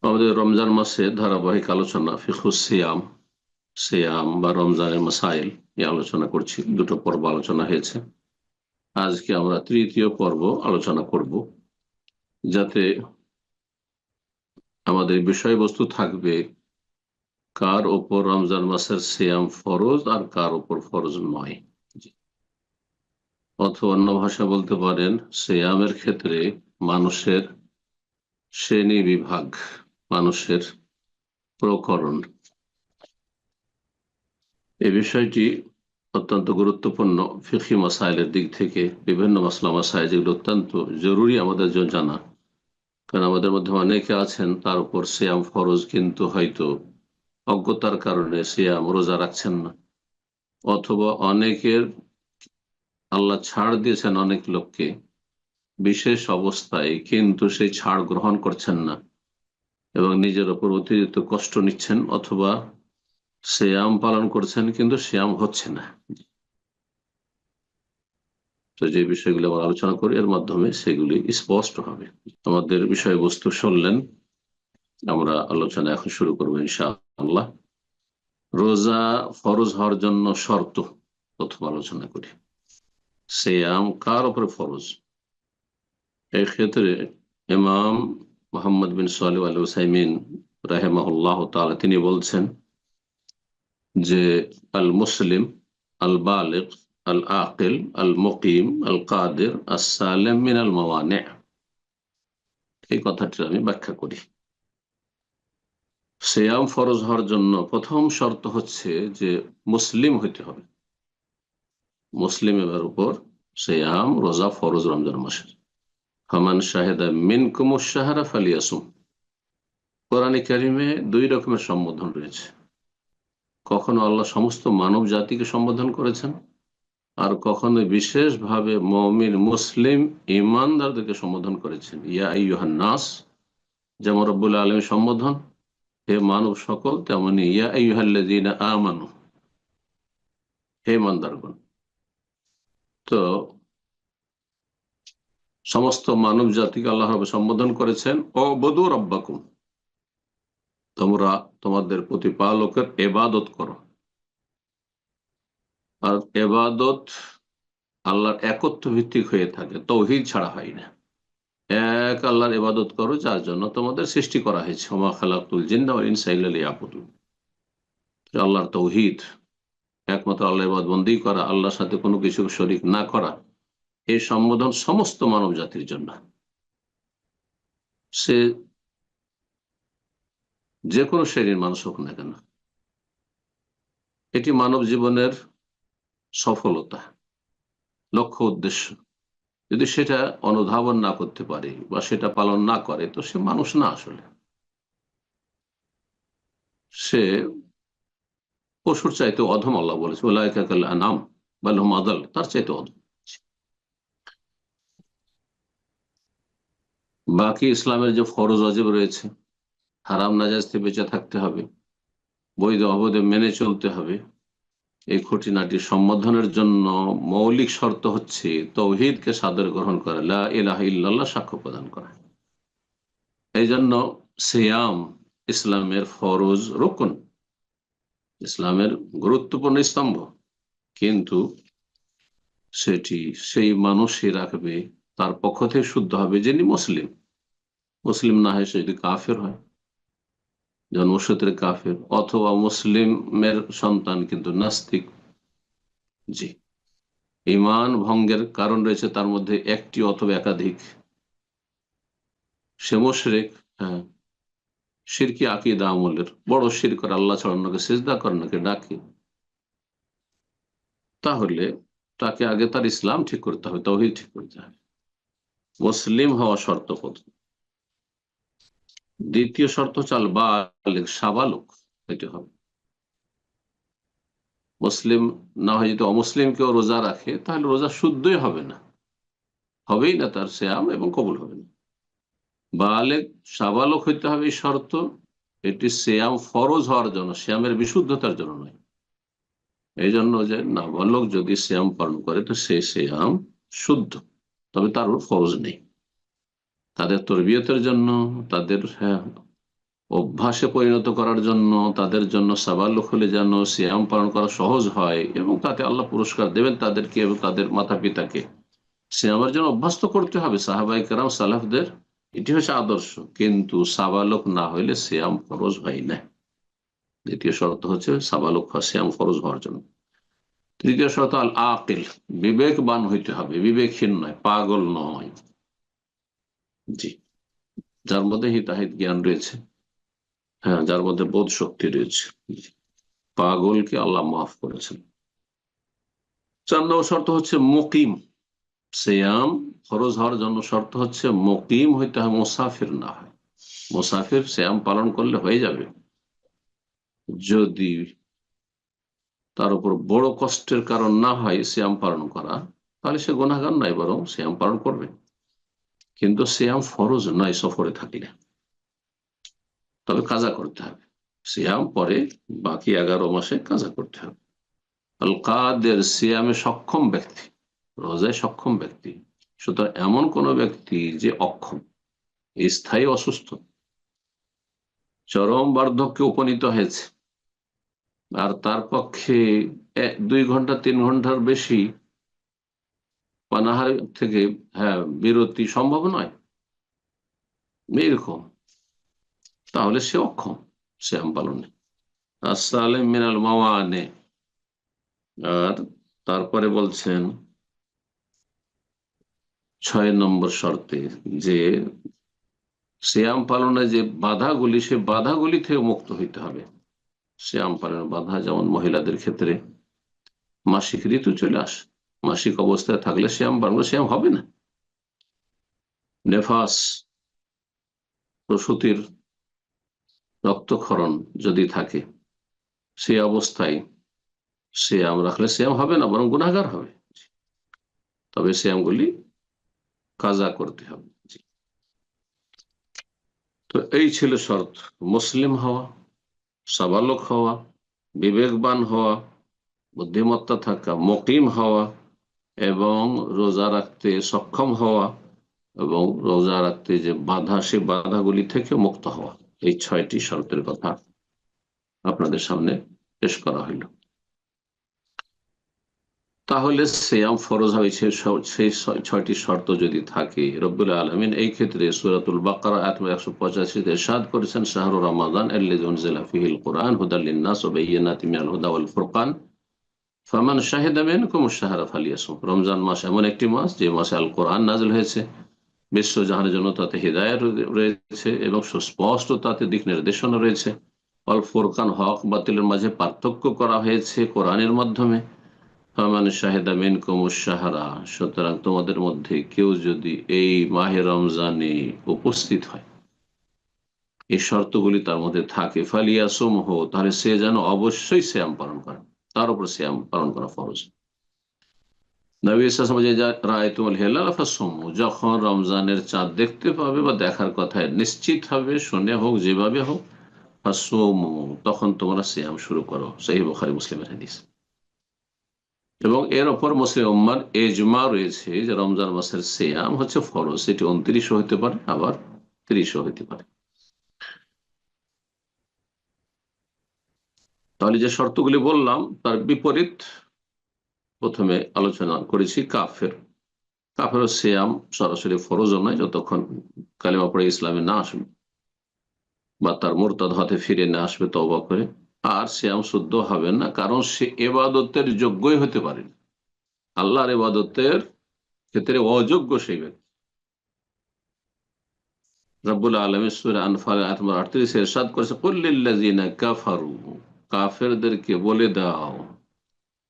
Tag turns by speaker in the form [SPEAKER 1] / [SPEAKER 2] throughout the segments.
[SPEAKER 1] আমাদের রমজান মাসে ধারাবাহিক আলোচনা ফিকহুস সিয়াম সিয়াম বা রমজানের মাসাইল এই আলোচনা করছি। দুটো পর্ব আলোচনা হয়েছে। আজকে আমরা তৃতীয় পর্ব আলোচনা করব, যাতে আমাদের বিষয়বস্তু থাকবে কার ওপর রমজান মাসের সিয়াম ফরজ আর কার ওপর ফরজ নয়। অথবা অন্য ভাষা বলতে পারেন, সিয়ামের ক্ষেত্রে মানুষের শ্রেণী বিভাগ, মানুষের প্রকরণ, এই বিষয়টি অত্যন্ত গুরুত্বপূর্ণ। ফিকহি মাসাইলের দিক থেকে বিভিন্ন মাসলা মাসাইল যেগুলো অত্যন্ত জরুরি আমাদের জন্য জানা, কারণ আমাদের মধ্যে অনেকে আছেন তার উপর সিয়াম ফরজ, কিন্তু হয়তো অজ্ঞতার কারণে সিয়াম রোজা রাখছেন না, অথবা অনেকের আল্লাহ ছাড় দিয়েছেন অনেক লোককে বিশেষ অবস্থায়, কিন্তু সেই ছাড় গ্রহণ করছেন না এবং নিজের ওপর অতিরিক্ত কষ্ট নিচ্ছেন, অথবা সিয়াম পালন করছেন কিন্তু সিয়াম হচ্ছে না। তো যে বিষয়গুলো আমরা আলোচনা করি এর মাধ্যমে সেগুলি স্পষ্ট হবে। আমাদের বিষয়বস্তু শুনলেন, আমরা আলোচনা এখন শুরু করবো ইনশাআল্লাহ। রোজা ফরজ হওয়ার জন্য শর্ত প্রথম আলোচনা করি। সিয়াম কার উপরে ফরজ? এই ক্ষেত্রে ইমাম মুহাম্মদ বিন সালেহ আল উসাইমিন রাহিমাহুল্লাহ তাআলা তিনি বলছেন যে আল মুসলিম আল বালিগ আল আকিল আল মুকিম আল কাদির আস সালিম মিন আল মাওয়ানি। এই কথাটি আমি ব্যাখ্যা করি। সিয়াম ফরজ হওয়ার জন্য প্রথম শর্ত হচ্ছে যে মুসলিম হইতে হবে। মুসলিমের উপর সিয়াম রোজা ফরজ রমজান মাসের। ফামান শাহেদা মিনকুমুশ শাহরা ফালিয়াসুম। কোরআনে কারিমে দুই রকমের সম্বোধন রয়েছে। কখনো আল্লাহ সমস্ত মানব জাতিকে সম্বোধন করেছেন, আর কখনো বিশেষভাবে মুমিন মুসলিম ইমানদারদেরকে সম্বোধন করেছেন। ইয়া আইয়ুহান নাস যেমন রব্বুল আলামিন সম্বোধন, হে মানব সকল, তেমনি ইয়া আইয়ুহাল্লাযীনা আমানু, হে ইমানদারগণ। তো সমস্ত মানব জাতিকে আল্লাহ রাব্বুল সম্বোধন করেছেন ওয়াবুদু রাব্বাকুম, তোমরা তোমাদের প্রতিপালকের ইবাদত করো। আর ইবাদত আল্লাহর একত্ব ভিত্তিক হয়ে থাকে, তাওহীদ ছাড়া হয় না। এক আল্লাহর ইবাদত করো, যার জন্য তোমাদের সৃষ্টি করা হয়েছে। ওমা খালাকতুল জিন্না ওয়াল ইনসা ইল্লা লিয়াবুদুন। আল্লাহর তাওহীদ, একমাত্র আল্লাহর ইবাদত বন্দী করা, আল্লাহর সাথে কোনো কিছু শরীক না করা, এই সম্বোধন সমস্ত মানব জাতির জন্য। সে যে কোনো শ্রেণীর মানুষ হোক না কেন, এটি মানব জীবনের সফলতা, লক্ষ্য, উদ্দেশ্য। যদি সেটা অনুধাবন না করতে পারে বা সেটা পালন না করে, তো সে মানুষ না। আসলে সে পশুর চাইতে অধম। আল্লাহ বলেছে উলাইকা কাল আনাম বাল হুম আদাল, তার চাইতে অধম। বাকি ইসলামের যে ফরজ ওয়াজিব রয়েছে, হারাম নাজাইজ থেকে বেঁচে থাকতে হবে, বৈধ অবৈধ মেনে চলতে হবে, এই খুঁটিনাটি সম্বোধনের জন্য মৌলিক শর্ত হচ্ছে তাওহীদকে সাদরে গ্রহণ করা, লা ইলাহা ইল্লাল্লাহ সাক্ষ্য প্রদান করা। এই জন্য সিয়াম ইসলামের ফরজ রুকন, ইসলামের গুরুত্বপূর্ণ স্তম্ভ। কিন্তু সেটি সেই মানুষই রাখবে, তার পক্ষ থেকে শুদ্ধ হবে যিনি মুসলিম। মুসলিম না হয় সে যদি কাফের হয়, জন্মসূত্রে কাফের, অথবা মুসলিমের সন্তান কিন্তু নাস্তিক। জি, ঈমান ভঙ্গের কারণ রয়েছে তার মধ্যে একটি অথবা একাধিক। সে মুশরিক, হ্যাঁ, শিরকি আকীদা আমলের, বড় শিরক করে, আল্লাহ ছাড়া অন্যকে সিজদা করে, নাকি ডাকে, তাহলে তাকে আগে তার ইসলাম ঠিক করতে হবে, তাওহীদ ঠিক করতে হবে। মুসলিম হওয়া শর্ত প্রথম। দ্বিতীয় শর্ত হচ্ছে আল বালিগ, সাবালক হইতে হবে। মুসলিম না হয় যদি অমুসলিম কেউ রোজা রাখে, তাহলে রোজা শুদ্ধই হবে না, হবেই না, তার সিয়াম এবং কবুল হবে না। বালেগ, সাবালক হইতে হবে এই শর্ত। এটি সিয়াম ফরজ হওয়ার জন্য, সিয়ামের বিশুদ্ধতার জন্য নয়। এই জন্য যে নাবালক যদি সিয়াম পালন করে, তো সে সিয়াম শুদ্ধ, তবে তার ফরজ নেই। তাদের তরবিয়তের জন্য, তাদের অভ্যাসে পরিণত করার জন্য, তাদের জন্য সাবালক হলে যেন সিয়াম পালন করা সহজ হয় এবং তাতে আল্লাহ পুরস্কার দেবেন তাদেরকে এবং তাদের মাতা পিতাকে। সিয়ামের জন্য অভ্যস্ত করতে হবে সাহাবায়ে কেরাম সালাফদের, এটি হচ্ছে আদর্শ। কিন্তু সাবালক না হইলে সিয়াম ফরজ হয় না। দ্বিতীয় শর্ত হচ্ছে সাবালক সিয়াম ফরজ হওয়ার জন্য। তৃতীয় শর্ত আল আকিল, বিবেকবান হইতে হবে, বিবেকহীন নয়, পাগল নয়। জি, যার মধ্যে হিতাহিত জ্ঞান রয়েছে, হ্যাঁ, যার মধ্যে বোধ শক্তি রয়েছে। পাগলকে আল্লাহ মাফ করেছেন। 4 নম্বর শর্ত হচ্ছে মুকিম। সিয়াম ফরজ হওয়ার জন্য শর্ত হচ্ছে মুকিম হইতে হয়, মুসাফির না হয়। মুসাফির সিয়াম পালন করলে হয়ে যাবে, যদি তার উপর বড় কষ্টের কারণ না হয় সিয়াম পালন করা, তাহলে সে গুনাহগার নয়, বরং সিয়াম পালন করবে। কিন্তু সিয়াম ফরজ নয় সফরে থাকলে, তবে কাজা করতে হবে। সিয়াম পরে বাকি 11 মাসে কাজা করতে হবে। আল কাদের, সিয়ামে সক্ষম ব্যক্তি, রোজায় সক্ষম ব্যক্তি। সুতরাং এমন কোন ব্যক্তি যে অক্ষম, স্থায়ী অসুস্থ, চরম বার্ধক্যে উপনীত হয়েছে, আর তার পক্ষে 2 ঘন্টা 3 ঘন্টার বেশি পানাহার থেকে, হ্যাঁ, বিরতি সম্ভব নয়, এরকম, তাহলে সে অক্ষম সিয়াম পালনে। আসসালেম মিনাল মাওয়ানে। আর তারপরে বলছেন 6 নম্বর শর্তে যে সিয়াম পালনে যে বাধাগুলি, সে বাধাগুলি থেকে মুক্ত হইতে হবে। সিয়াম পালনের বাধা যেমন মহিলাদের ক্ষেত্রে মাসিক ঋতু চলে আসে, মাসিক অবস্থায় থাকলে সিয়াম পালন, সিয়াম হবে না। নেফাস, প্রসূতির রক্তক্ষরণ যদি থাকে, সে অবস্থায় সিয়াম রাখলে সিয়াম হবে না, বরং গুনাহগার হবে। তবে সিয়ামগুলি কাজা করতে হবে। তো এই ছিল শর্ত: মুসলিম হওয়া, সাবালক হওয়া, বিবেকবান হওয়া, বুদ্ধিমত্তা থাকা, মুকিম হওয়া এবং রোজা রাখতে সক্ষম হওয়া, এবং রোজা রাখতে যে বাধা, সে বাধাগুলি থেকে মুক্ত হওয়া। এই 6টি শর্তের কথা আপনাদের সামনে পেশ করা হইল। তাহলে সিয়াম ফরজ হয়েছে সেই 6টি শর্ত যদি থাকে, রব্বুল আলামিন এই ক্ষেত্রে সূরাতুল বাকারা আয়াত 185 ইরশাদ করেছেন, শাহরু রমাদান আল্লাযী উনজিলা ফীহিল কুরআন হুদাল লিন-নাস ওয়া বায়্যিনাতিন মিনাল হুদা ওয়াল ফুরকান ফামান শাহিদা মিনকুমুশ শাহরা ফালিয়াসুম। রমজান মাস এমন একটি মাস যে মাসে আল কোরআন নাযিল হয়েছে, বিশ্বজাহানের জন্য তাতে হিদায়াত রয়েছে এবং সুস্পষ্ট তাতে দিক নির্দেশনা রয়েছে। অল ফুরকান, হক বাতিলের মাঝে পার্থক্য করা হয়েছে কোরআনের মাধ্যমে। ফামান শাহিদা মিনকুমুশ শাহরা, সুতরাং তোমাদের মধ্যে কেউ যদি এই মাহে রমজানে উপস্থিত হয়, এই শর্তগুলি তার মধ্যে থাকে, ফালিয়াসুমহু, তাহলে সে যেন অবশ্যই সিয়াম পালন করে, তার উপর সিয়াম পালন করা ফরজ। নবী সাল্লাল্লাহু আলাইহি ওয়াসাল্লাম রাআইতুমুল হিলাল ফাসুমু, যখন রমজানের চাঁদ দেখতে পাবে বা দেখার কথায় নিশ্চিত হবে, শুনে হোক যেভাবে হোক, ফাসুমু, তখন তোমরা সিয়াম শুরু করো। সহিহ বুখারী মুসলিমের হাদিস। এবং এর ওপর মুসলিম উম্মার ইজমা রয়েছে যে রমজান মাসের সিয়াম হচ্ছে ফরজ। সেটি 29 হতে পারে, আবার 30 হতে পারে। তাহলে যে শর্তগুলি বললাম তার বিপরীত প্রথমে আলোচনা করেছি কাফের। কাফের সিয়াম সরাসরি ফরজ নয় যতক্ষণ কালিমা পড়ে ইসলামে না আসবে বা তার মুরতাদ হতে ফিরে না আসবে তওবা করে। আর সিয়াম শুদ্ধ হবে না, কারণ সে ইবাদতের যোগ্যই হতে পারে না, আল্লাহর ইবাদতের ক্ষেত্রে অযোগ্য সেই ব্যক্তি। রব্বুল আলামিন সূরা আনফাল আয়াত নম্বর 38 এ ইরশাদ করেছে, কুল লিল্লাযিনা কাফারু, কাফেরদেরকে বলে দাও,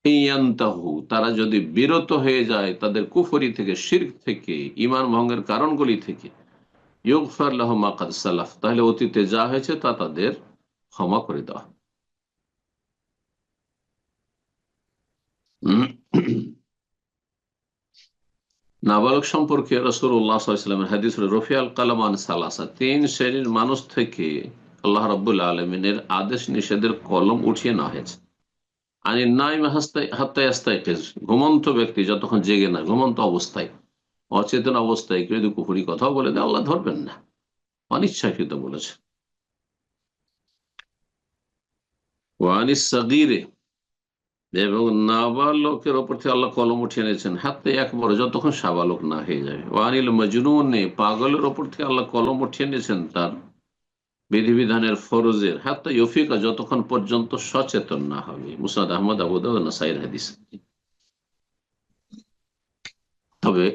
[SPEAKER 1] ইয়ান্তাহু, তারা যদি বিরত হয়ে যায় তাদের কুফরি থেকে, শিরক থেকে, ঈমান ভঙ্গের কারণগুলি থেকে, ইউগফার লাহুম মা কাদ সালাফ, তাহলে অতীতে যা হয়েছে তা তাদের ক্ষমা করে দেওয়া। নাবালক সম্পর্কে রাসূলুল্লাহ সাল্লাল্লাহু আলাইহি ওয়াসাল্লামের হাদিস হলো, রফিআল কালাম আন সালাসা, 3 শ্রেণীর মানুষ থেকে আল্লাহ রাব্বুল আলামিনের আদেশ নিষেধের কলম উঠিয়ে নেওয়া হয়েছে। আনিন নাইম হাত্তা ইয়াস্তাইকিজ, ঘুমন্ত ব্যক্তি যতক্ষণ জেগে না, ঘুমন্ত অবস্থায়, অচেতন অবস্থায় কেউ যদি কুফরি কথাও বলে দেয়, আল্লাহ ধরবেন না, অনিচ্ছাকৃত বলেছে। ওয়ানিস সাগীরে, এবং নাবালকের ওপর থেকে আল্লাহ কলম উঠিয়ে এনেছেন হাতে একবার যতক্ষণ সাবালক না হয়ে যায়। ওয়ানিল মজনুনে, পাগলের ওপর থেকে আল্লাহ কলম উঠিয়ে এনেছেন তার বিধিবিধানের ফরজের, হাত্তা ইউফিকা, যতক্ষণ পর্যন্ত সচেতন না হবে। মুসনাদ আহমদ, আবু দাউদ, নাসাইর হাদিস। তবে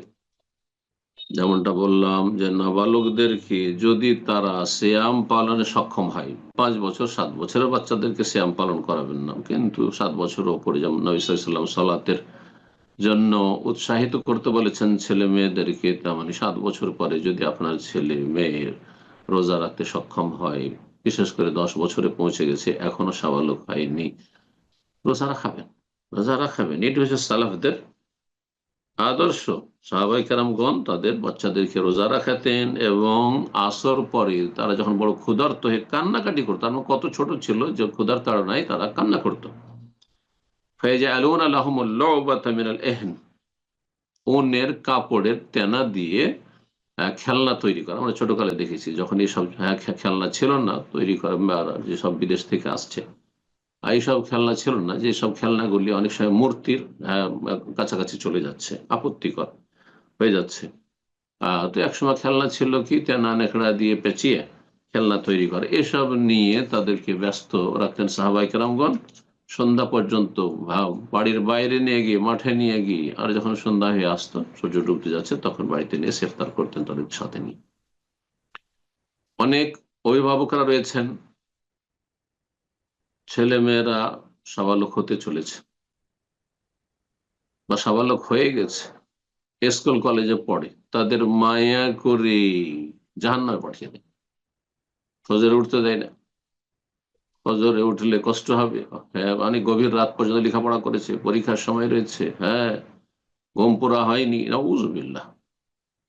[SPEAKER 1] যেমনটা বললাম যে নাবালকদেরকে যদি তারা সিয়াম পালনে সক্ষম হয়, 5 বছর 7 বছরের বাচ্চাদেরকে সিয়াম পালন করাবেন না, কিন্তু 7 বছর ওপরে, যেমন নবী সাল্লাল্লাহু আলাইহি ওয়াসাল্লাম সালাতের জন্য উৎসাহিত করতে বলেছেন ছেলে মেয়েদেরকে, তার মানে 7 বছর পরে যদি আপনার ছেলে মেয়ের রোজা রাখতে সক্ষম হয়, বিশেষ করে 10 বছরে পৌঁছে গেছে এখনো সাবালক হয়নি, রোজা রাখাবেন, রোজা রাখাবেন। এটি হচ্ছে সালাফদের আদর্শ। সাহাবায়ে কেরামগণ তাদের বাচ্চাদেরকে রোজা রাখাতেন, এবং আসর পরে তারা যখন বড় ক্ষুধার্ত হয়ে কান্নাকাটি করতো, তার মানে কত ছোট ছিল যে ক্ষুধার তাড়নায় তারা কান্না করতো, ফায়াজআলুনা লাহুমুল লু'বাতা মিনাল ইহন, উনের কাপড়ের তেনা দিয়ে খেলনা তৈরি করা। আমরা ছোটকালে দেখেছি যখন এইসব খেলনা ছিল না তৈরি করা, যেসব বিদেশ থেকে আসছে এইসব খেলনা ছিল না, যেসব খেলনাগুলি অনেক সময় মূর্তির কাছাকাছি চলে যাচ্ছে, আপত্তিকর হয়ে যাচ্ছে। তো একসময় খেলনা ছিল কি তেনা নেকড়া দিয়ে পেঁচিয়ে খেলনা তৈরি করে, এসব নিয়ে তাদেরকে ব্যস্ত রাখতেন সাহাবায়ে কেরামগণ সন্ধ্যা পর্যন্ত। বাড়ির বাইরে নিয়ে গিয়ে, মাঠে নিয়ে গিয়ে, আর যখন সন্ধ্যা হয়ে আসতো, সূর্য ডুবতে যাচ্ছে, তখন বাড়িতে নিয়ে ইফতার করতেন তাদের সাথে নিয়ে। অনেক অভিভাবকরা রয়েছেন, ছেলে মেয়েরা সাবালক হতে চলেছে বা সাবালক হয়ে গেছে, স্কুল কলেজে পড়ে, তাদের মায়া করে জাহান্নামে পাঠিয়ে দেয়, ফজরে উঠতে দেয় না। ফজরে উঠলে কষ্ট হবে, হ্যাঁ, অনেক গভীর রাত পর্যন্ত লেখাপড়া করেছে, পরীক্ষার সময় রয়েছে, হ্যাঁ, ঘুম পুরা হয়নি, নাউজুবিল্লাহ।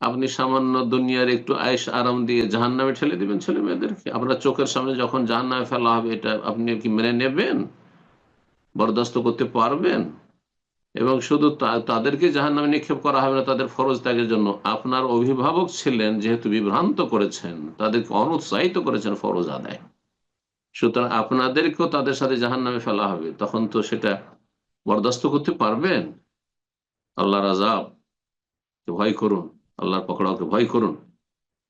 [SPEAKER 1] আপনি সামান্য দুনিয়ার একটু আয়েশ আরাম দিয়ে জাহান্নামে ঠেলে দিবেন ছেলে মেয়েদেরকে? আপনার চোখের সামনে যখন জাহান্নামে ফেলা হবে, এটা আপনি কি মেনে নেবেন? বরদাস্ত করতে পারবেন? এবং শুধু তাদেরকে জাহান্নামে নিক্ষেপ করা হবে না তাদের ফরজ ত্যাগের জন্য, আপনার অভিভাবক ছিলেন যেহেতু বিভ্রান্ত করেছেন, তাদেরকে অনুৎসাহিত করেছেন ফরজ আদায়, সুতরাং আপনাদেরকেও তাদের সাথে জাহান্নামে ফেলা হবে, তখন তো সেটা বরদাস্ত করতে পারবেন? আল্লাহর আযাব ভয় করুন, আল্লাহর পকড়াওকে ভয় করুন।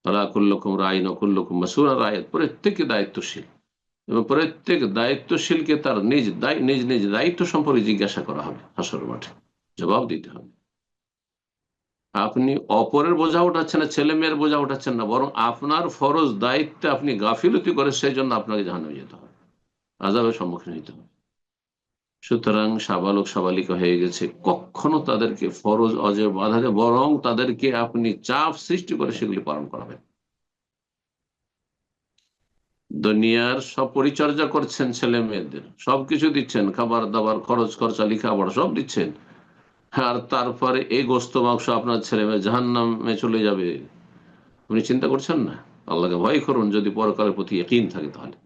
[SPEAKER 1] আলা কুল্লুকুম রাইন ওয়া কুল্লুকুম মাসউলুন আন রাইয়াতিহি, প্রত্যেকে দায়িত্বশীল, এবং প্রত্যেক দায়িত্বশীলকে তার নিজ নিজ দায়িত্ব সম্পর্কে জিজ্ঞাসা করা হবে, হাসরের মাঠে জবাব দিতে হবে। আপনি অপরের বোঝা উঠাচ্ছেন না, ছেলে মেয়ের বোঝা উঠাচ্ছেন না, বরং আপনার ফরজ দায়িত্বে আপনি গাফিলতি করে, সেই জন্য আপনাকে জাহান্নামে যেতে হবে, আযাবের সম্মুখীন হতে হবে। সুতরাং সাবালক সাবালিকা হয়ে গেছে, কখনো তাদেরকে ফরজ অজেব বাধা দেয়, বরং তাদেরকে আপনি চাপ সৃষ্টি করে সেগুলি পালন করাবেন। দুনিয়ার সব পরিচর্যা করছেন, ছেলে মেয়েদের সবকিছু দিচ্ছেন, খাবার দাবার, খরচ খরচা, লেখাপড়া সব দিচ্ছেন, আর তারপরে এই গোস্ত মাংস আপনার ছেলে মেয়ে জাহান্নামে চলে যাবে, আপনি চিন্তা করছেন না? আল্লাহকে ভয় করুন, যদি পরকালের প্রতি ইয়াকিন থাকে তাহলে।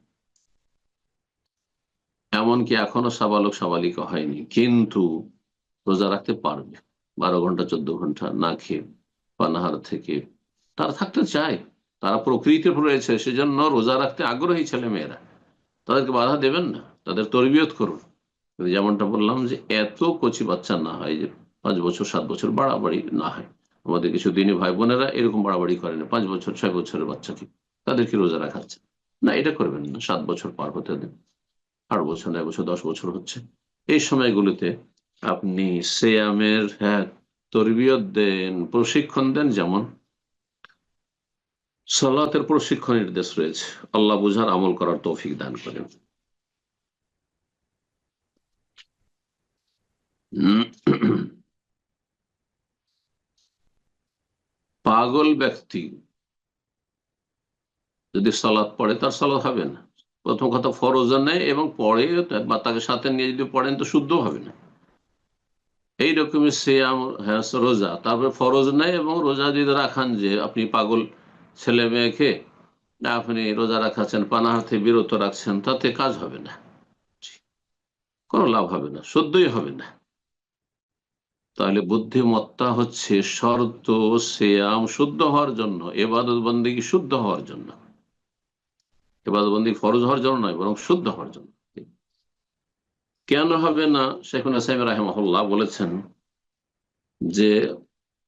[SPEAKER 1] এমনকি এখনো সাবালক সাবালিকা হয়নি, কিন্তু রোজা রাখতে পারবে, 12 ঘন্টা 14 ঘন্টা না খেয়ে পানাহার থেকে তারা থাকতে চায়, তারা প্রকৃতির রয়েছে, সেজন্য রোজা রাখতে আগ্রহী ছেলে মেয়েরা, তাদেরকে বাধা দেবেন না, তাদের তরবিয়ত করুন। যেমনটা বললাম যে এত কচি বাচ্চা না হয়, যে 5 বছর 7 বছর বাড়াবাড়ি না হয়। আমাদের কিছু দিনী ভাই বোনেরা এরকম বাড়াবাড়ি করে না, 5 বছর 6 বছরের বাচ্চাকে তাদেরকে রোজা রাখাচ্ছে না, এটা করবেন না। 7 বছর পার হতে দেন, 8 বছর, 9 বছর, 10 বছর হচ্ছে, এই সময়গুলোতে আপনি সিয়ামের, হ্যাঁ, তরবিয়ত দেন, প্রশিক্ষণ দেন, যেমন সালাতের প্রশিক্ষণ নির্দেশ রয়েছে। আল্লাহ বুঝার আমল করার তৌফিক দান করেন। পাগল ব্যক্তি যদি সালাত পড়ে, তার সালাত হবে না। প্রথম কথা, ফরজও নেই, এবং পড়ে বা তাকে সাথে নিয়ে যদি পড়েন তো শুদ্ধ হবে না। এইরকমই সিয়াম, হ্যাঁ, রোজা, তারপরে ফরজ নেই, এবং রোজা যদি রাখান, যে আপনি পাগল ছেলে মেয়েকে আপনি রোজা রাখাচ্ছেন, পানাহার থেকে বিরত রাখছেন, তাতে কাজ হবে না, কোনো লাভ হবে না, শুদ্ধই হবে না। তাহলে বুদ্ধিমত্তা হচ্ছে শর্ত সিয়াম শুদ্ধ হওয়ার জন্য, ইবাদত বন্দেগী শুদ্ধ হওয়ার জন্য, ইবাদত বন্দেগী ফরজ হওয়ার জন্য নয়, বরং শুদ্ধ হওয়ার জন্য। কেন হবে না? শেখুল ইসলাম রাহিমাহুল্লাহ বলেছেন যে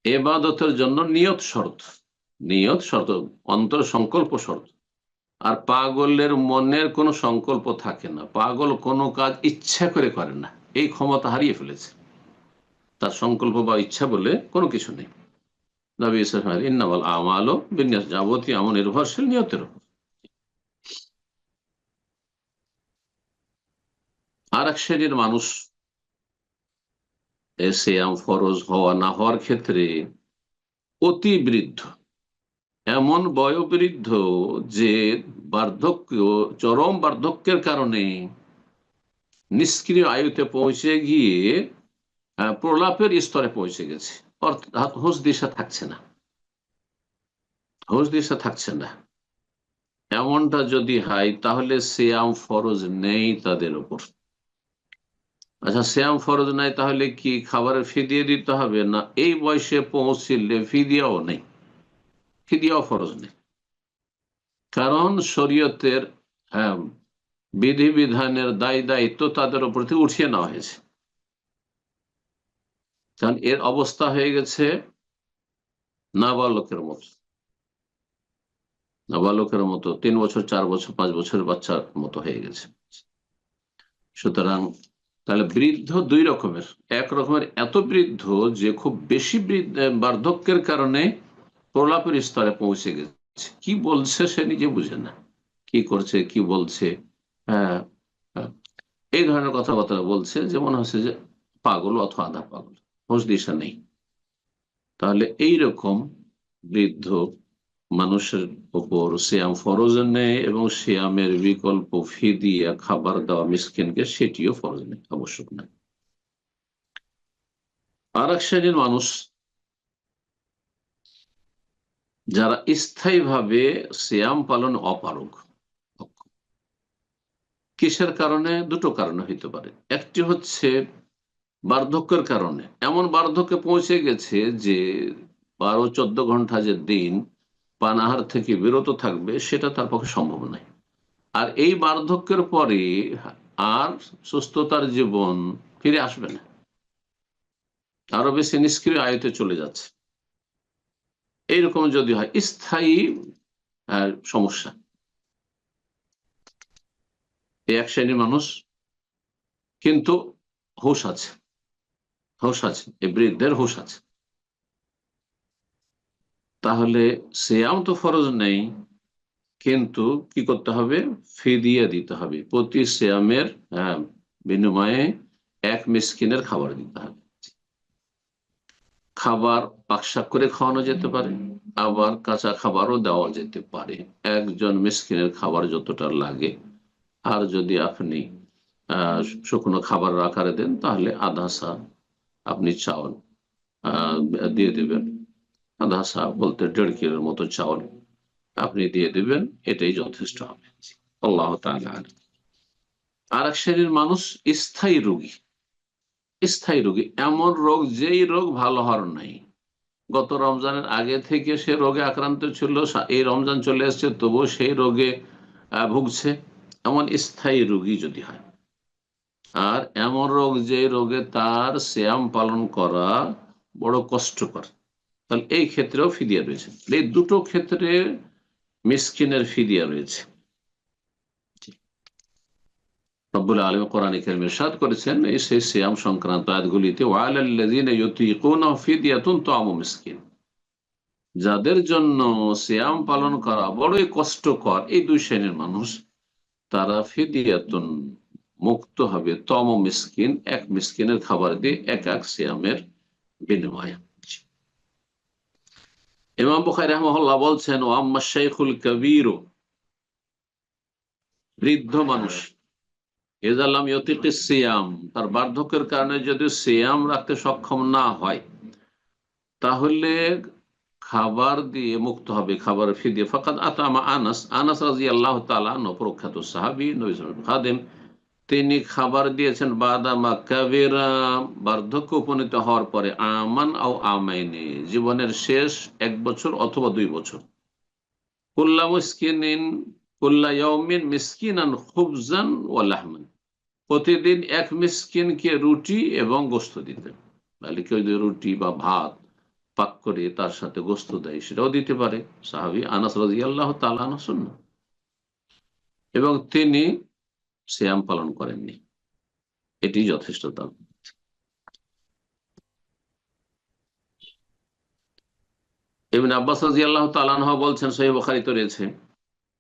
[SPEAKER 1] ইবাদতের জন্য নিয়ত শর্ত, নিয়ত শর্ত, অন্তর সংকল্প শর্ত। আর পাগলের মনের কোনো সংকল্প থাকে না, পাগল কোনো কাজ ইচ্ছা করে করে না, এই ক্ষমতা হারিয়ে ফেলেছে, তার সংকল্প বা ইচ্ছা বলে কোনো কিছু নেই। নবী সাল্লাল্লাহু ইন্নামাল আমালু বিন্নিয়াত, যাবতীয় আমল নির্ভরশীল নিয়তের উপর। আর এক শ্রেণীর মানুষ সিয়াম ফরজ হওয়া না হওয়ার ক্ষেত্রে অতি বৃদ্ধ, এমন বয়োবৃদ্ধ যে বার্ধক্য, চরম বার্ধক্যের কারণে নিষ্ক্রিয় আয়ুতে পৌঁছে গিয়ে প্রলাপের স্তরে পৌঁছে গেছে, অর্থাৎ হুঁশ দিশা থাকছে না, হুঁশ দিশা থাকছে না। এমনটা যদি হয় তাহলে সিয়াম ফরজ নেই তাদের উপর। আচ্ছা, সিয়াম ফরজ নাই, তাহলে কি খাবারের ফিদিয়া দিতে হবে? না, এই বয়সে পৌঁছলে ফিদিয়াও নেই, ফিদিয়াও ফরজ নেই। কারণ শরীয়তের হ্যাঁ, বিধিবিধানের দায় দায়িত্ব তাদের উপর থেকে উঠিয়ে নেওয়া হয়েছে। কারণ এর অবস্থা হয়ে গেছে নাবালকের মতো, নাবালকের মতো, 3 বছর 4 বছর 5 বছরের বাচ্চার মতো হয়ে গেছে। সুতরাং তাহলে বৃদ্ধ দুই রকমের, এক রকমের এত বৃদ্ধ যে খুব বেশি বার্ধক্যের কারণে প্রলাপের স্তরে পৌঁছে গেছে, কি বলছে সে নিজে বুঝে না, কি করছে কি বলছে, হ্যাঁ হ্যাঁ, এই ধরনের কথাবার্তা বলছে যে মনে হচ্ছে যে পাগল অথবা আধা পাগল, হুঁশ দিশা নেই। তাহলে এইরকম বৃদ্ধ মানুষের উপর সিয়াম ফরজ নেই, এবং সিয়ামের বিকল্প ফিদিয়া খাবার দেওয়া মিসকিনকে সেটিও ফরজ নেই, আবশ্যক নেই। আর এক শ্রেণীর মানুষ যারা স্থায়ীভাবে সিয়াম পালন অপারগ, কিসের কারণে? দুটো কারণে হইতে পারে। একটি হচ্ছে বার্ধক্যের কারণে, এমন বার্ধক্যে পৌঁছে গেছে যে 12-14 ঘন্টা যে দিন পানাহার থেকে বিরত থাকবে সেটা তার পক্ষে সম্ভব নয়। আর এই বার্ধক্যের পরে আর সুস্থতার জীবন ফিরে আসবে না, আরো বেশি নিষ্ক্রিয় আয়তে চলে যাচ্ছে। এইরকম যদি হয় স্থায়ী সমস্যা, এই এক শ্রেণীর মানুষ কিন্তু হুঁশ আছে, হুঁশ আছে, এই বৃদ্ধের হুঁশ আছে, তাহলে সিয়াম তো ফরজ নেই, কিন্তু কি করতে হবে? ফিদিয়া দিতে হবে, প্রতি সিয়ামের বিনিময়ে এক মিসকিনের খাবার দিতে হবে। খাবার পাকশাক করে খাওয়ানো যেতে পারে, আবার কাঁচা খাবারও দেওয়া যেতে পারে, একজন মিসকিনের খাবার যতটা লাগে। আর যদি আপনি শুকনো খাবার আকারে দেন তাহলে আধা সা আপনি চাউল আহ দিয়ে দেবেন, আধা সা বলতে 1.5 কিলোর মতো চাউল আপনি দিয়ে দেবেন, এটাই যথেষ্ট হবে। আল্লাহ তাআলা। আর এক শ্রেণীর মানুষ স্থায়ী রোগী, স্থায়ী রোগী এমন রোগ যেই রোগ ভালো হওয়ার নাই, গত রমজানের আগে থেকে সে রোগে আক্রান্ত ছিল, এই রমজান চলে এসছে তবুও সেই রোগে ভুগছে, এমন স্থায়ী রোগী যদি হয়। আর এমন রোগ যে রোগে তার সিয়াম পালন করা বড় কষ্টকর, তাহলে এই ক্ষেত্রেও ফিদিয়া রয়েছে। এই দুটো ক্ষেত্রে মিসকিনের ফিদিয়া রয়েছে। রব্বুল আলামিন কোরআনে কারিমে ইরশাদ করেছেন এই সেই সিয়াম সংক্রান্ত আয়াতগুলিতে, ওয়ালাল্লাযিনা ইউতিকুনাহু ফিদিয়াতুন তা'আমু মিসকিন, যাদের জন্য সিয়াম পালন করা বড়ই কষ্টকর, এই দুই শ্রেণীর মানুষ, তারা ফিদিয়াতুন মুক্ত হবে, তম মিসকিন এক মিসকিনের খাবার দিয়ে এক এক সিয়ামের বিনিময়ে। ইমাম বুখারী রাহিমাহুল্লাহ বলছেন, ওয়া আম্মা শাইখুল কাবীর, বৃদ্ধ মানুষ, ইযা লাম ইউতিকিস সিয়াম, তার বার্ধক্যের কারণে যদি সিয়াম রাখতে সক্ষম না হয় তাহলে খাবার দিয়ে মুক্ত হবে, খাবারের ফিদিয়া। ফাকাদ আতামা আনাস, আনাস রাদিয়াল্লাহু তাআলা আনহু, প্রখ্যাত সাহাবী, নবী সাল্লাল্লাহু আলাইহি ওয়াসাল্লাম খাদেম, তিনি খাবার দিয়েছেন বাদামা কাবিরা, বার্ধক্য উপনীত হওয়ার পরে, আমান আও আমাইনি, জীবনের শেষ 1 বছর অথবা 2 বছর। কুল্লা মিসকিনিন কুল্লা ইয়াউমিন মিসকিনান খুবজান ওয়া লাহমান, প্রতিদিন এক মিসকিনকে রুটি এবং গোস্ত দিতেন। তাহলে কেউ যদি রুটি বা ভাত পাক করে তার সাথে গোস্ত দেয় সেটাও দিতে পারে। সাহাবী আনাস রাদিয়াল্লাহু তাআলা আনহু শুননা, এবং তিনি সিয়াম পালন করেননি, এটি যথেষ্ট দাম। ইবনে আব্বাস রাদিয়াল্লাহু তাআলা আনহু বলছেন, সহিহ বুখারীতে রয়েছে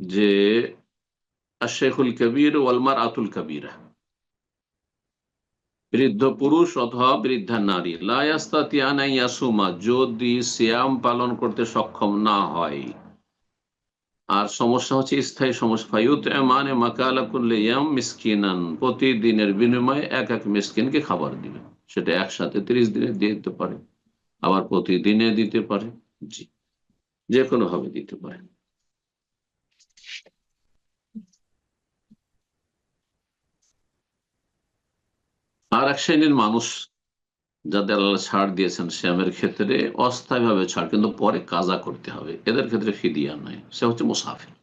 [SPEAKER 1] যে আশ-শাইখুল কাবীর ওয়াল মারআতুল কাবীরা, বৃদ্ধ পুরুষ অথবা বৃদ্ধা নারী, লা ইয়াস্তাতিআনা ইয়াসুমা, যদি সিয়াম পালন করতে সক্ষম না হয়, আর সমস্যা হচ্ছে স্থায়ী সমস্যা, ফায়ুতঈমানে মাকালা কুল্লি ইয়াম মিসকিনান, প্রতিদিনের বিনিময়ে এক এক মিসকিনকে খাবার দিবে। সেটা একসাথে 30 দিনে দিয়ে দিতে পারে, আবার প্রতিদিনে দিতে পারে, জি, যে কোনো ভাবে দিতে পারে। আর এক শ্রেণীর মানুষ যাদের আল্লাহ ছাড় দিয়েছেন সিয়ামের ক্ষেত্রে, অস্থায়ীভাবে ছাড়, কিন্তু পরে কাজা করতে হবে, এদের ক্ষেত্রে ফিদিয়া নয়, সে হচ্ছে মুসাফির।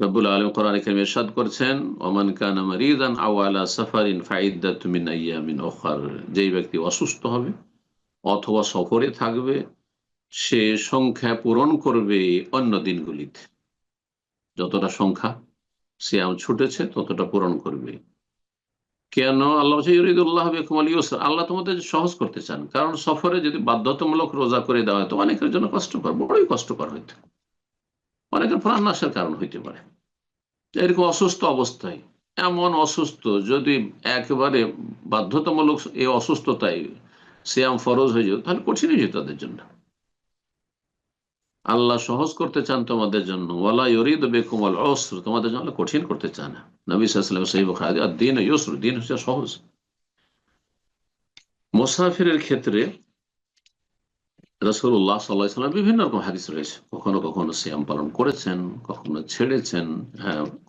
[SPEAKER 1] রব্বুল আলামিন কোরআনে কারিমে ইরশাদ করছেন, ওমান কানা মারিদান আও আলা সাফারিন ফাইদ্দাতুম মিন আইয়ামিন উখর, যেই ব্যক্তি অসুস্থ হবে অথবা সফরে থাকবে সে সংখ্যা পূরণ করবে অন্য দিনগুলিতে, যতটা সংখ্যা সিয়াম ছুটেছে ততটা পূরণ করবে। কেন? আল্লাহ বলছে ইউরিদুল্লাহ বিকুমুল ইউসর, আল্লাহ তোমাদের সহজ করতে চান। কারণ সফরে যদি বাধ্যতামূলক রোজা করে দেওয়া হয় তো অনেকের জন্য কষ্টকর, বড়ই কষ্টকর হইতে, অনেকের প্রাণ নাশের কারণ হইতে পারে। এরকম অসুস্থ অবস্থায়, এমন অসুস্থ যদি একেবারে বাধ্যতামূলক এই অসুস্থতায় সিয়াম ফরজ হয়ে যেত তাহলে কঠিন হয়ে যেত তাদের জন্য। আল্লাহ সহজ করতে চান তোমাদের জন্য, ওয়ালা ইউরিদু বিকুমুল উসর, তোমাদের জন্য কঠিন করতে চান না। নবী সাল্লাল্লাহু আলাইহি ওয়াসাল্লাম সহিহ বুখারী, আদ-দীন ইউসর, দিন হচ্ছে সহজ। মুসাফিরের ক্ষেত্রে রাসূলুল্লাহ সাল্লাল্লাহু আলাইহি ওয়াসাল্লাম বিভিন্ন রকম হাদিস রয়েছে, কখনো কখনো সিয়াম পালন করেছেন, কখনো ছেড়েছেন,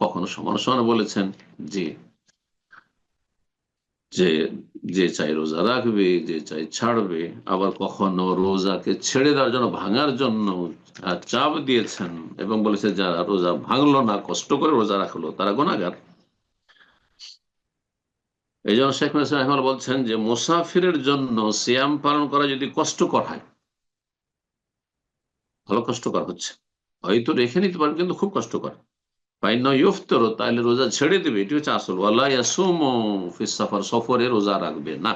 [SPEAKER 1] কখনো সমান সমান বলেছেন যে যে যে চাই রোজা রাখবে, যে চাই ছাড়বে। আবার কখনো রোজাকে ছেড়ে দেওয়ার জন্য, ভাঙার জন্য চাপ দিয়েছেন এবং বলেছে যারা রোজা ভাঙলো না, কষ্ট করে রোজা রাখলো, তারা গুনাহগার। এই জন্য শেখ মুহাম্মদ রাহিমাহুল্লাহ বলছেন যে মুসাফিরের জন্য সিয়াম পালন করা যদি কষ্টকর হয়, ভালো কষ্টকর হচ্ছে, হয়তো রেখে নিতে পারবে কিন্তু খুব কষ্টকর, ফাইন্না ইফতারু, তাহলে রোজা ছেড়ে দেবে, এটি হচ্ছে আসল। ওয়ালা ইয়াসুমু ফিস সাফার, সফরে রোজা রাখবে না।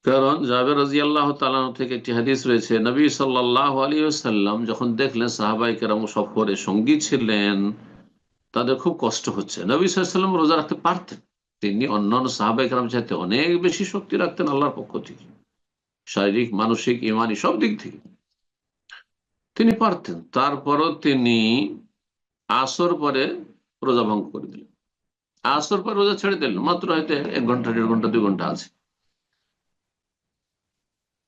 [SPEAKER 1] কারণ জাবের রাদিয়াল্লাহু তাআলা আনহু থেকে একটি হাদিস রয়েছে, নবী সাল্লাল্লাহু আলাইহি ওয়াসাল্লাম যখন দেখলেন সাহাবায়ে কেরাম সফরে সঙ্গী ছিলেন, তাদের খুব কষ্ট হচ্ছে, নবী সাল্লাল্লাহু আলাইহি ওয়াসাল্লাম রোজা রাখতে পারতেন। তিনি অন্যান্য সাহাবায়ে কেরাম চাইতে অনেক বেশি শক্তি রাখতেন আল্লাহর পক্ষ থেকে, শারীরিক, মানসিক, ঈমানি সব দিক থেকে তিনি পারতেন। তারপরও তিনি আসর পরে রোজা ভঙ্গ করে দিলেন, আসর পর রোজা ছেড়ে দিলেন, মাত্র হয়তো 1 ঘন্টা, 1.5 ঘন্টা, 2 ঘন্টা আছে।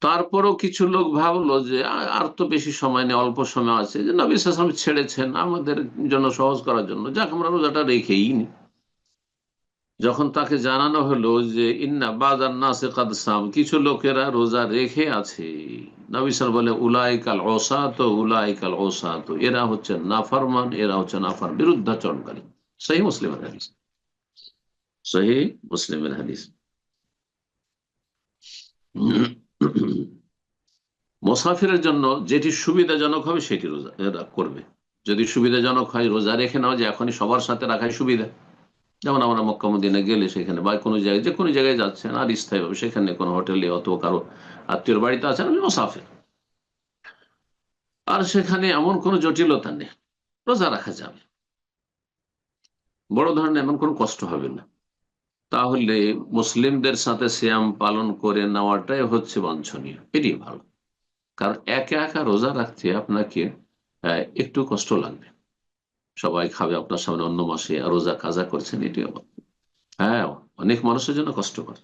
[SPEAKER 1] তারপরও কিছু লোক ভাবলো যে আর তো বেশি সময় নেই, অল্প সময় আছে, যে নবী সাল্লাল্লাহু আলাইহি ওয়াসাল্লাম ছেড়েছেন আমাদের জন্য সহজ করার জন্য, যাক আমরা রোজাটা রেখেই নি। যখন তাকে জানানো হলো যে ইন্না বাযান নাসি কাদ সাম, কিছু লোকেরা রোজা রেখে আছে, নবী সাল্লাল্লাহু আলাইহি ওয়াসাল্লাম বলে উলাইকাল উসাত, উলাইকাল উসাত, এরা হচ্ছে নাফরমান, এরা হচ্ছে নাফর বিরুদ্ধাচরণকারী। সহিহ মুসলিমের হাদিস, সহিহ মুসলিমের হাদিস। মুসাফিরের জন্য যেটি সুবিধাজনক হবে সেটি রোজা করবে। যদি সুবিধাজনক হয় রোজা রেখে নাও, যে এখনই সবার সাথে রাখাই সুবিধা, যেমন আমরা মক্কা মদিনা গেলে সেখানে বা কোনো জায়গায়, যে কোনো জায়গায় যাচ্ছেন আর স্থায়ীভাবে সেখানে কোনো হোটেলে অথবা কারো আত্মীয়র বাড়িতে আছেন, আমি মুসাফির, আর সেখানে এমন কোনো জটিলতা নেই, রোজা রাখা যাবে, বড় ধরনের এমন কোনো কষ্ট হবে না। তাহলে মুসলিমদের সাথে সিয়াম পালন করে নেওয়াটাই হচ্ছে বাঞ্ছনীয়, এটি ভালো। কারণ একা একা রোজা রাখতে আপনাকে একটু কষ্ট লাগবে, সবাই খাবে আপনার সামনে, অন্য মাসে রোজা কাজা করছেন, এটি হ্যাঁ অনেক মানুষের জন্য কষ্টকর,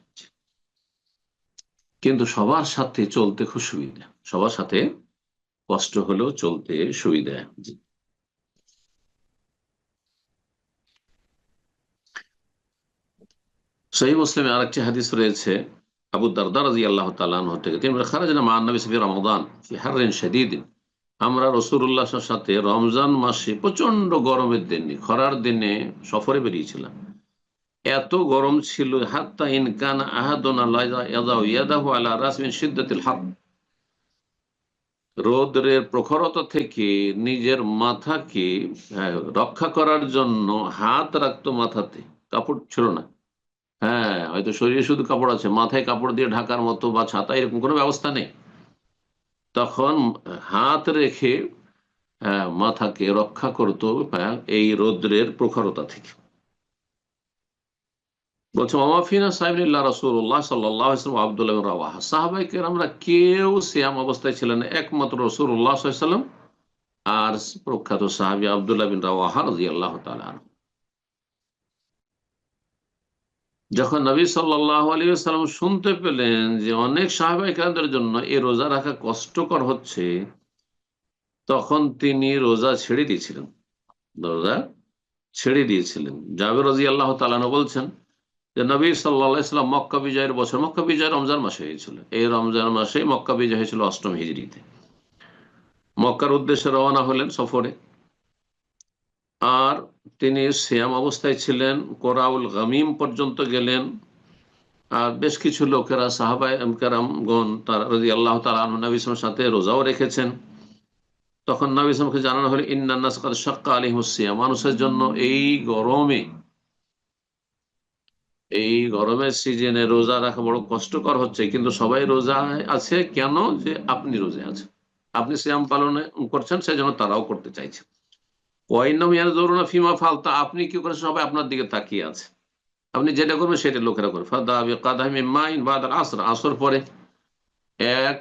[SPEAKER 1] কিন্তু সবার সাথে চলতে খুব সুবিধা, সবার সাথে কষ্ট হলেও চলতে সুবিধা। জি। সহিহ মুসলিমে আরেকটি হাদিস রয়েছে, আবু দারদা রাদিয়াল্লাহু তাআলা আনহু থেকে, তিনি বলেন খারাজনা মা নবী ফি রমাদান ফি হাররিন শাদীদিন আমরা রাসূলুল্লাহর সাথে রমজান মাসে প্রচন্ড গরমের দিনে, খরার দিনে সফরে বেরিয়েছিলাম। এত গরম ছিল, হাত্তা ইন কানা আহাদুনা লা ইয়াদাউ ইয়াদাহু আলা রাস মিন শিদ্দাতিল হার, রৌদ্রের প্রখরতা থেকে নিজের মাথাকে রক্ষা করার জন্য হাত রাখতো মাথাতে, কাপড় ছিল না। হ্যাঁ, হয়তো শরীরে শুধু কাপড় আছে, মাথায় কাপড় দিয়ে ঢাকার মতো বা ছাতা এরকম কোনো ব্যবস্থা নেই। তখন হাত রেখে মাথাকে রক্ষা করতো এই রৌদ্রের প্রখরতা থেকে। বলছে ওমাফিনা সাহেবুল্লাহ রাসূলুল্লাহ সাল্লাল্লাহু আলাইহি ওয়াসাল্লাম আব্দুল্লাহ বিন রাওয়াহা, সাহাবায়ে কেরামরা কেউ সিয়াম অবস্থায় ছিলেন না, একমাত্র রাসূলুল্লাহ সাল্লাল্লাহু আলাইহি ওয়াসাল্লাম আর প্রখ্যাত সাহাবী আব্দুল্লাহ বিন রাওয়াহা রাদিয়াল্লাহু তাআলা আনহু। যখন নবী সাল্লাল্লাহু আলাইহি ওয়াসাল্লাম শুনতে পেলেন যে অনেক সাহাবায়ে কেরামদের জন্য এই রোজা রাখা কষ্টকর হচ্ছে, তখন তিনি রোজা ছেড়ে দিয়েছিলেন, রোজা ছেড়ে দিয়েছিলেন। জাবের রাদিয়াল্লাহু তাআলা আনহু বলছেন যে নবী সাল্লাল্লাহু আলাইহি ওয়াসাল্লাম মক্কা বিজয়ের বছর, মক্কা বিজয় রমজান মাসে হয়েছিল, এই রমজান মাসে মক্কা বিজয় হয়েছিল ৮ম হিজরিতে। মক্কার উদ্দেশ্যে রওনা হলেন সফরে, আর তিনি সিয়াম অবস্থায় ছিলেন, কোরাউল গামিম পর্যন্ত গেলেন। আর বেশ কিছু লোকেরা সাহাবায়ে কেরামগণ তারা রাদিয়াল্লাহু তাআলা আনহু নবী সাল্লাল্লাহু আলাইহি ওয়াসাল্লামের সাথে রোজাও রেখেছেন। তখন নবী সাল্লাল্লাহু আলাইহি ওয়াসাল্লামকে জানানো হলো ইন্নান নাস কাদ শাক্কা আলাইহিমুস সিয়াম, মানুষের জন্য এই গরমের সিজনে রোজা রাখা বড় কষ্টকর হচ্ছে, কিন্তু সবাই রোজা আছে কেন? যে আপনি রোজা আছেন, আপনি সিয়াম পালন করছেন, সেজন্য তারাও করতে চাইছে। ওয়াইন্নাহুম ইয়ানজুরুনা ফিমা ফালতা, আপনি কি করেছেন, সবাই আপনার দিকে তাকিয়ে আছে, আপনি যেটা করবেন সেটা লোকেরা করবে। ফাদা বিকাদাহি মিন মাইন বাদাল আসর, আসর পরে এক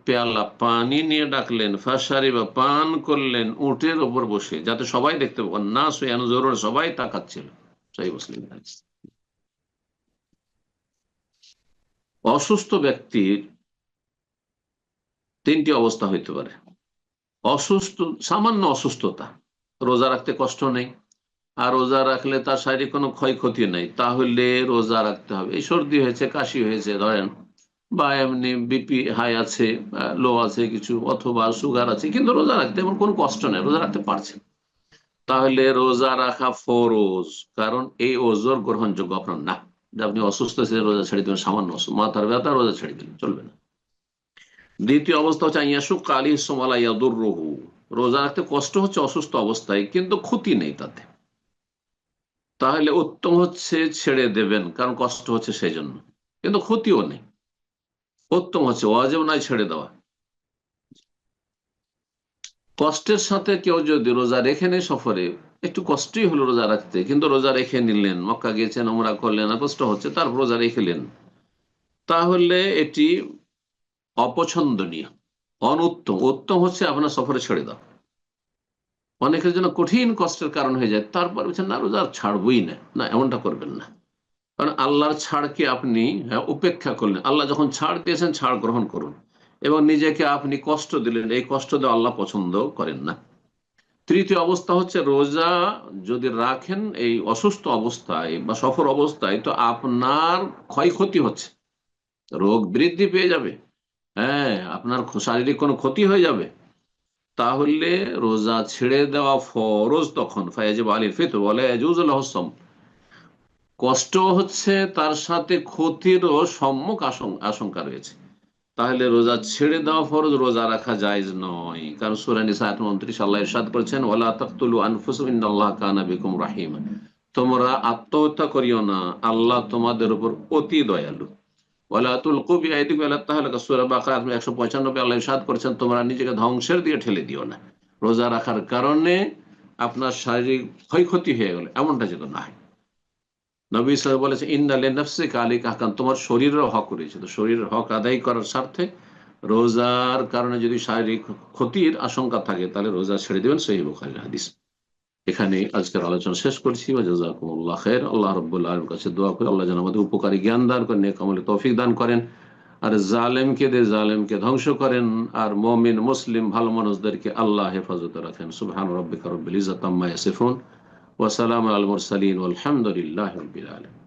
[SPEAKER 1] পেয়ালা পানি নিয়ে ডাকলেন, ফাশারিবা, পান করলেন উটের উপর বসে, যাতে সবাই দেখতে পান। নাস ইয়ানজুরুনা, সবাই তাকাচ্ছিল। সহিহ মুসলিম হাদিস। অসুস্থ ব্যক্তির তিনটি অবস্থা হইতে পারে। সামান্য অসুস্থতা, রোজা রাখতে কষ্ট নেই, আর রোজা রাখলে তার শারীরিক কোনো ক্ষয়ক্ষতি নেই, তাহলে রোজা রাখতে হবে। এই সর্দি হয়েছে, কাশি হয়েছে ধরেন, বা এমনি বিপি হাই আছে, লো আছে কিছু, অথবা সুগার আছে, কিন্তু রোজা রাখতে এমন কোনো কষ্ট নেই, রোজা রাখতে পারছেন, তাহলে রোজা রাখা ফরজ। কারণ এই ওজর গ্রহণযোগ্য আপনার না, যে আপনি অসুস্থ ছিলেন রোজা ছেড়ে দিবেন, সামান্য মাথার ব্যথা রোজা ছেড়ে দিলেন, চলবে না। দ্বিতীয় অবস্থা হচ্ছে আইয়াসুক আলী সোমালা ইয়াদুর রহু, রোজা রাখতে কষ্ট হচ্ছে অসুস্থ অবস্থায়, কিন্তু ক্ষতি নেই তাতে, তাহলে উত্তম হচ্ছে ছেড়ে দেবেন, কারণ কষ্ট হচ্ছে সেই জন্য, কিন্তু ক্ষতিও নেই। উত্তম হচ্ছে ওয়াজিব নাই ছেড়ে দেওয়া। কষ্টের সাথে কেউ যদি রোজা রেখে নেয় সফরে, একটু কষ্টই হলো রোজা রাখতে, কিন্তু রোজা রেখে নিলেন, মক্কা গিয়েছেন, উমরা করলেন, আর কষ্ট হচ্ছে, তারপর রোজা রেখেলেন, তাহলে এটি অপছন্দনীয়, অনুত্তম। উত্তম হচ্ছে আপনার সফরে ছেড়ে দাও। অনেকের জন্য কঠিন কষ্টের কারণ হয়ে যায়, তারপর বলছেন না রোজা ছাড়বই না, না এমনটা করবেন না। কারণ আল্লাহর ছাড়কে আপনি উপেক্ষা করলেন, আল্লাহ যখন ছাড় দিয়েছেন ছাড় গ্রহণ করুন, এবং নিজেকে আপনি কষ্ট দিলেন, এই কষ্ট দেওয়া আল্লাহ পছন্দ করেন না। তৃতীয় অবস্থা হচ্ছে রোজা যদি রাখেন এই অসুস্থ অবস্থায় বা সফর অবস্থায়, তো আপনার ক্ষয়ক্ষতি হচ্ছে, রোগ বৃদ্ধি পেয়ে যাবে, হ্যাঁ আপনার শারীরিক কোনো ক্ষতি হয়ে যাবে, তাহলে রোজা ছেড়ে দেওয়া ফরজ। তখন ফায়াজিব আলিল ফিতর ওয়ালা ইয়াজুজু লাহু সাওম, কষ্ট হচ্ছে তার সাথে ক্ষতিরও সম্মুখ আশঙ্কা রয়েছে, তাহলে রোজা ছেড়ে দেওয়া ফরজ, রোজা রাখা জায়েজ নয়। কারণ সূরা নিসা 29 আল্লাহ ইরশাদ করেছেন ওয়ালা তাকতুলু আনফুসাকুম ইন্নাল্লাহা কানা বিকুম রাহিমা, তোমরা আত্মহত্যা করিও না, আল্লাহ তোমাদের উপর অতি দয়ালু। ওয়ালা তুলকু বিআইদিকুম ইলা তাহলুকা, সূরা বাকারা 195 আল্লাহ ইরশাদ করেছেন তোমরা নিজেকে ধ্বংসের দিকে ঠেলে দিও না, রোজা রাখার কারণে আপনার শারীরিক ক্ষয়ক্ষতি হয়ে গেল, এমনটা যেন না হয়। নবী সাল্লাল্লাহু আলাইহি ওয়াসাল্লাম বলেছেন ইন্না লিনাফসিকা আলাইকা হাক্কান, তোমার শরীরের হক রয়েছে, তো শরীরের হক আদায় করার স্বার্থে রোজার কারণে যদি শারীরিক ক্ষতির আশঙ্কা থাকে, তাহলে রোজা ছেড়ে দিবেন। সহিহ বুখারীর হাদিস। এখানে আজকের আলোচনা শেষ করছি। ওয়া জাযাকুমুল্লাহ খাইর। আল্লাহ রাব্বুল আলামিনের কাছে দোয়া করি আল্লাহ যেন আমাদের উপকারী জ্ঞান দান করেন, নেক আমলে তৌফিক দান করেন, আর জালেমকে ধ্বংস করেন, আর মুমিন মুসলিম ভালো মানুষদেরকে আল্লাহ হেফাজতে রাখেন। সুবহান রাব্বিকা রাব্বিল ইজ্জাতি আম্মা ইয়াসিফুন ওয়া সালামুন আলাল মুরসালিন ওয়ালহামদুলিল্লাহি রাব্বিল আলামিন।